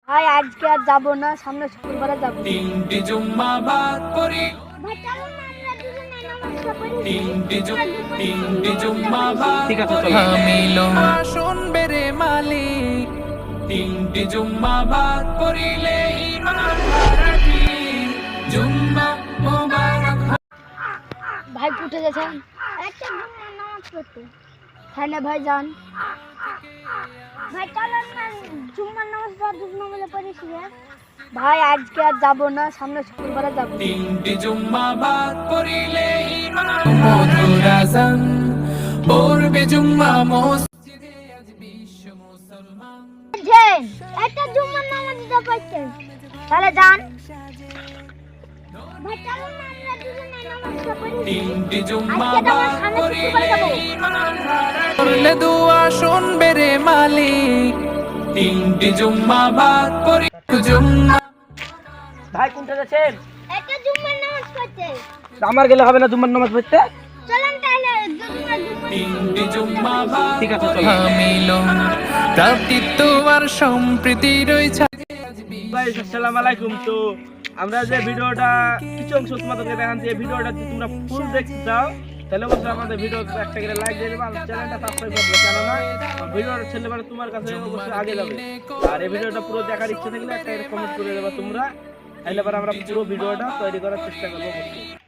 ভাই আজকে আর যাবো না, সামনে শুক্রবারে যাবো। তিনটি জুম্মা বাদ করি, ভাই চলো না আমরা দুজনে নামাজটা পড়ি। তিনটি জুম্মা বাদ ঠিক আছে, করি। চলো। হামিলো শুনবে রে মালিক, তিনটি জুম্মা বাদ করিলে ঈমান হারাবি। জুম্মা মুবারক। ভাই উঠে গেছেন একটা জুম্মার নামাজ পড়তে। হ্যাঁ না ভাই যান। ভাই চলো না জুম্মার নামাজ দুপুরে পড়েছি। ভাই আজকে আর যাবো না, সামনে শুক্রবারে যাবো। তিনটি জুম্মা বাদ করিলে ঈমান মধুর আযান পড়বে জুম্মা মসজিদে আজ বিশ্ব মুসলমান। একটা জুম্মার নামাজ পড়তে তাহলে যান। ভাই চলো না আমরা দুজনে নামাজটা পড়ি। তিনটি জুম্মা আজকে তো আমরা বাদ সামনে করিলে শুক্রবারে যাবো। ঈমান হারাবি। করলে দোয়া শুনবে রে মালিক, তিনটি জুম্মা বাদ করি। জুম্মা ভাই কোনটা যাচ্ছেন? একটা জুম্মার নামাজ পড়তে আমার গেলে হবে না জুম্মার নামাজ পড়তে? চলেন তাহলে জুম্মার তিনটি জুম্মা বাদ ঠিক আছে, চলো। হামিলো ভ্রাতৃত্ব আর সম্প্রীতি রয়েছে। ভাই আসসালামু আলাইকুম। তো আমরা যে ভিডিওটা কিছু অংশ তোমাদেরকে দেখাচ্ছি, এই ভিডিওটা যদি তোমরা ফুল দেখতে চাও তাহলে অবশ্যই আমাদের ভিডিও একটা করে লাইক দিয়ে দেবে আর চ্যানেলটা সাবস্ক্রাইব করবে, কেননা ভিডিওটা ছেলে মানে তোমার কাছে অবশ্যই আগে যাবে। আর এই ভিডিওটা পুরো দেখার ইচ্ছে থাকলে একটা কমেন্ট করে দেবে তোমরা, তাহলে আমরা পুরো ভিডিওটা তৈরি করার চেষ্টা করবো অবশ্যই।